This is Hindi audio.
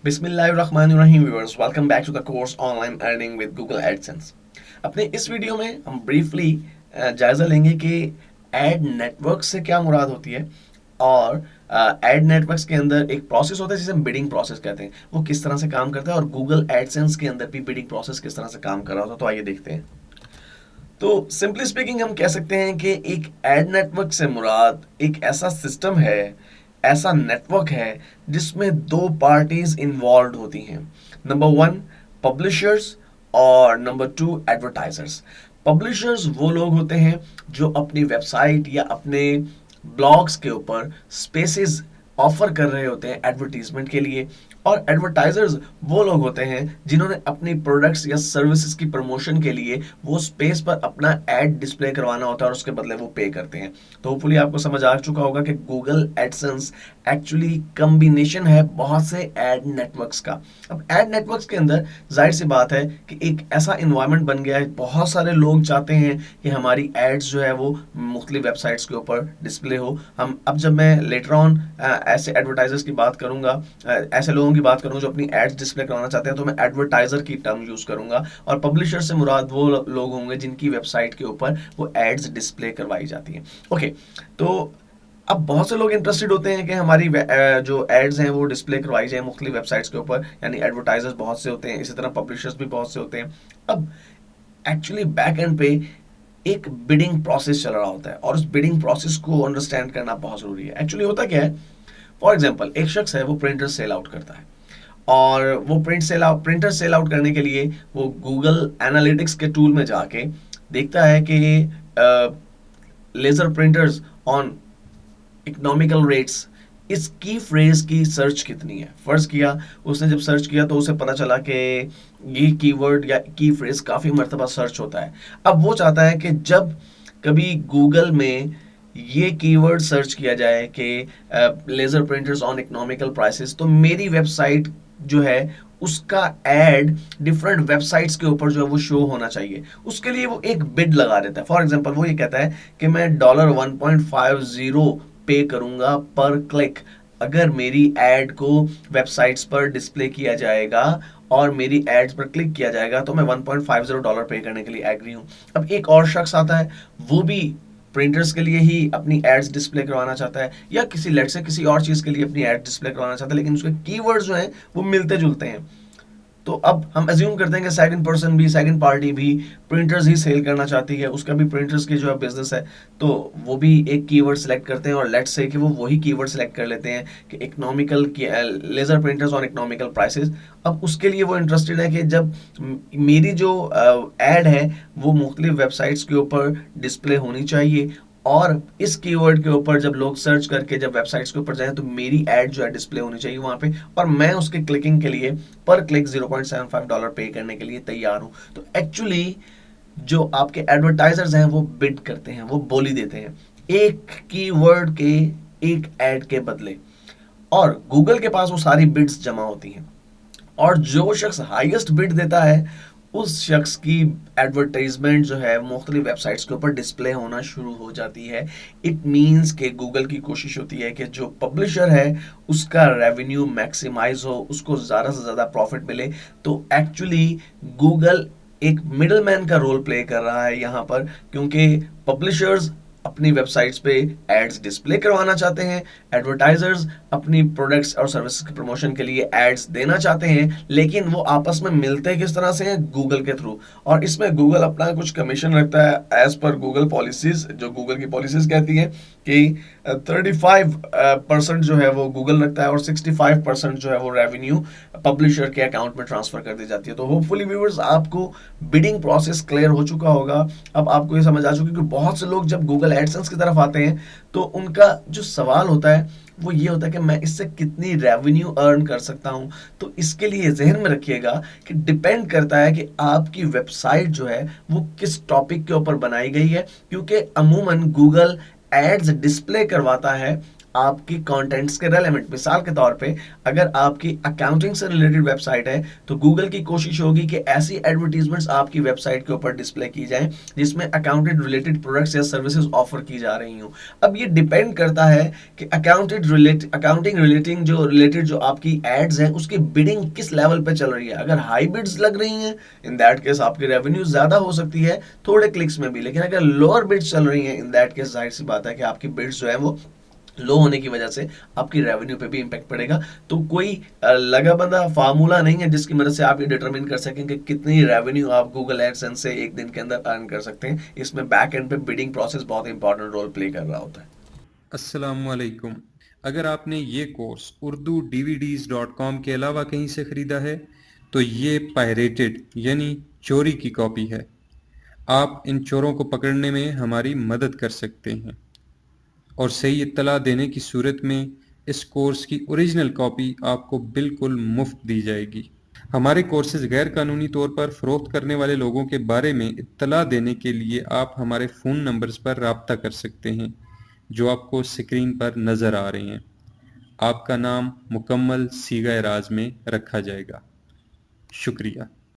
बिस्मिल्लाहिर्रहमानिर्रहीम viewers, welcome back to the course online earning with Google AdSense. अपने इस वीडियो में हम ब्रीफली जायजा लेंगे कि एड नेटवर्क से क्या मुराद होती है और एड नेटवर्क्स के अंदर एक प्रोसेस होता है जिसे हम बिडिंग प्रोसेस कहते हैं, वो किस तरह से काम करता है और गूगल एडसेंस के अंदर भी बिडिंग प्रोसेस किस तरह से काम कर रहा होता है। तो आइए देखते हैं। तो सिंपली स्पीकिंग हम कह सकते हैं कि एक एड नेटवर्क से मुराद एक ऐसा सिस्टम है, ऐसा नेटवर्क है जिसमें दो पार्टीज इन्वॉल्व होती हैं। नंबर वन, पब्लिशर्स, और नंबर टू, एडवर्टाइजर्स। पब्लिशर्स वो लोग होते हैं जो अपनी वेबसाइट या अपने ब्लॉग्स के ऊपर स्पेसेस ऑफर कर रहे होते हैं एडवर्टीजमेंट के लिए, और एडवर्टाइजर्स वो लोग होते हैं जिन्होंने अपनी प्रोडक्ट्स या सर्विसेज की प्रमोशन के लिए वो स्पेस पर अपना एड डिस्प्ले करवाना होता है और उसके बदले वो पे करते हैं। तो होपफुली आपको समझ आ चुका होगा कि गूगल एडसेंस एक्चुअली कॉम्बिनेशन है बहुत से एड नेटवर्क्स का। अब एड नेटवर्क्स के अंदर जाहिर सी बात है कि एक ऐसा इन्वायरमेंट बन गया है, बहुत सारे लोग चाहते हैं कि हमारी एड्स जो है वो मुख्तलिफ वेबसाइट्स के ऊपर डिस्प्ले हो। हम अब जब मैं लेटर ऑन ऐसे एडवर्टाइजर्स की बात करूंगा, ऐसे लोगों की बात करूं जो अपनी एड्स डिस्प्ले करवाना चाहते हैं, तो मैं एडवर्टाइजर की टर्म यूज करूंगा। और पब्लिशर से मुराद वो लोग होंगे जिनकी वेबसाइट के ऊपर वो एड्स डिस्प्ले करवाई जाती हैं। ओके, तो अब बहुत से लोग इंटरेस्टेड होते हैं कि हमारी जो एड्स हैं वो डिस्प्ले करवाई जाए मुख्तलिफ वेबसाइट्स के ऊपर, यानी एडवर्टाइजर्स बहुत से होते हैं, इसी तरह पब्लिशर्स भी बहुत से होते हैं। अब एक्चुअली बैक एंड पे एक बिडिंग प्रोसेस चल रहा होता है और उस बिडिंग प्रोसेस को अंडरस्टैंड करना बहुत जरूरी है। एक्चुअली होता क्या है, फॉर एग्जाम्पल एक शख्स है, वो प्रिंटर सेल आउट करता है और वो प्रिंटर सेल आउट करने के लिए वो गूगल एनालिटिक्स के टूल में जाके देखता है कि laser printers on economical rates, इस की फ्रेज की सर्च कितनी है। फर्ज किया उसने, जब सर्च किया तो उसे पता चला कि ये कीवर्ड या की फ्रेज काफ़ी मरतबा सर्च होता है। अब वो चाहता है कि जब कभी गूगल में ये कीवर्ड सर्च किया जाए कि laser printers on economical prices, तो मेरी वेबसाइट जो है उसका एड डिफरेंट वेबसाइट्स के ऊपर जो है वो शो होना चाहिए। उसके लिए वो एक बिड लगा देता है। फॉर एग्जांपल वो ये कहता है कि मैं $1.50 पे करूंगा पर क्लिक अगर मेरी एड को वेबसाइट्स पर डिस्प्ले किया जाएगा और मेरी एड्स पर क्लिक किया जाएगा, तो मैं $1.50 पे करने के लिए एग्री हूं। अब एक और शख्स आता है, वो भी प्रिंटर्स के लिए ही अपनी एड्स डिस्प्ले करवाना चाहता है या किसी लेट से किसी और चीज़ के लिए अपनी एड डिस्प्ले करवाना चाहता है, लेकिन उसके कीवर्ड्स जो हैं वो मिलते जुलते हैं। तो अब हम अज्यूम करते हैं कि सेकंड पार्टी भी प्रिंटर्स ही सेल करना चाहती है, उसका भी प्रिंटर्स की जो है बिजनेस है, तो वो भी एक कीवर्ड सेलेक्ट करते हैं और लेट्स से कि वो वही कीवर्ड सेलेक्ट कर लेते हैं कि economical laser printers on economical prices. अब उसके लिए वो इंटरेस्टेड है कि जब मेरी जो एड है वो मुख्तलिफ वेबसाइट्स के ऊपर डिस्प्ले होनी चाहिए और इस कीवर्ड के ऊपर जब लोग सर्च करके जब वेबसाइट्स के ऊपर जाएं तो मेरी एड जो है डिस्प्ले होनी चाहिए वहां पे, और मैं उसके क्लिकिंग के लिए पर क्लिक $0.75 पे करने के लिए तैयार हूं। तो एक्चुअली जो आपके एडवर्टाइजर्स हैं वो बिड करते हैं, वो बोली देते हैं एक कीवर्ड के एक एड के बदले, और गूगल के पास वो सारी बिड्स जमा होती हैं और जो शख्स हाईएस्ट बिड देता है उस शख्स की एडवर्टाइजमेंट जो है मुख्तलिफ वेबसाइट्स के ऊपर डिस्प्ले होना शुरू हो जाती है। इट मीन्स कि गूगल की कोशिश होती है कि जो पब्लिशर है उसका रेवेन्यू मैक्सिमाइज हो, उसको ज़्यादा से ज़्यादा प्रॉफिट मिले। तो एक्चुअली गूगल एक मिडलमैन का रोल प्ले कर रहा है यहाँ पर, क्योंकि पब्लिशर्स अपनी वेबसाइट्स पे एड्स डिस्प्ले करवाना चाहते हैं, एडवर्टाइजर्स अपनी प्रोडक्ट्स और सर्विसेज के प्रमोशन के लिए एड्स देना चाहते हैं, लेकिन वो आपस में मिलते किस तरह से हैं, गूगल के थ्रू। और इसमें गूगल अपना कुछ कमीशन रखता है एज पर गूगल पॉलिसीज। जो गूगल की पॉलिसीज कहती हैं कि 35% जो है वो गूगल रखता है और 65% जो है वो रेवेन्यू पब्लिशर के अकाउंट में ट्रांसफर कर दी जाती है। तो होपफुली व्यूअर्स आपको बिडिंग प्रोसेस क्लियर हो चुका होगा। अब आपको ये समझ आ चुकी है कि बहुत से लोग जब गूगल एडसेंस की तरफ आते हैं तो उनका जो सवाल होता है वो ये होता है कि मैं इससे कितनी रेवेन्यू अर्न कर सकता हूं। तो इसके लिए जहन में रखिएगा कि डिपेंड करता है कि आपकी वेबसाइट जो है वो किस टॉपिक के ऊपर बनाई गई है, क्योंकि अमूमन गूगल एड्स डिस्प्ले करवाता है आपकी कंटेंट्स के रेलेवेंट। मिसाल के तौर पे अगर आपकी अकाउंटिंग से रिलेटेड वेबसाइट है तो गूगल की कोशिश होगी कि ऐसी एडवर्टीजमेंट्स आपकी वेबसाइट के ऊपर डिस्प्ले की जाए जिसमें अकाउंटेंट रिलेटेड प्रोडक्ट्स या सर्विसेज ऑफर की जा रही हूँ। अब ये डिपेंड करता है कि अकाउंटिंग रिलेटेड जो आपकी एड्स हैं उसकी बिडिंग किस लेवल पे चल रही है। अगर हाई बिड्स लग रही हैं, इन दैट केस आपकी रेवेन्यू ज्यादा हो सकती है थोड़े क्लिक्स में भी। लेकिन अगर लोअर बिड्स चल रही हैं, इन दैट केस जाहिर सी बात है कि आपकी बिड्स जो है वो लो होने की वजह से आपकी रेवेन्यू पे भी इम्पैक्ट पड़ेगा। तो कोई लगा बंदा फार्मूला नहीं है जिसकी मदद से आप ये डिटरमिन कर सकें कि कितनी रेवेन्यू आप गूगल एडसेंस से एक दिन के अंदर अर्न कर सकते हैं। इसमें बैक एंड पे बिडिंग प्रोसेस बहुत इंपॉर्टेंट रोल प्ले कर रहा होता है। अस्सलामुअलैकुम। अगर आपने ये कोर्स urdu-dvds.com के अलावा कहीं से ख़रीदा है तो ये पायरेटेड यानी चोरी की कॉपी है। आप इन चोरों को पकड़ने में हमारी मदद कर सकते हैं और सही इत्तला देने की सूरत में इस कोर्स की ओरिजिनल कॉपी आपको बिल्कुल मुफ्त दी जाएगी। हमारे कोर्सेज गैर कानूनी तौर पर फ़रोख्त करने वाले लोगों के बारे में इत्तला देने के लिए आप हमारे फ़ोन नंबर्स पर राब्ता कर सकते हैं जो आपको स्क्रीन पर नज़र आ रहे हैं। आपका नाम मुकम्मल सीगा-ए-राज में रखा जाएगा। शुक्रिया।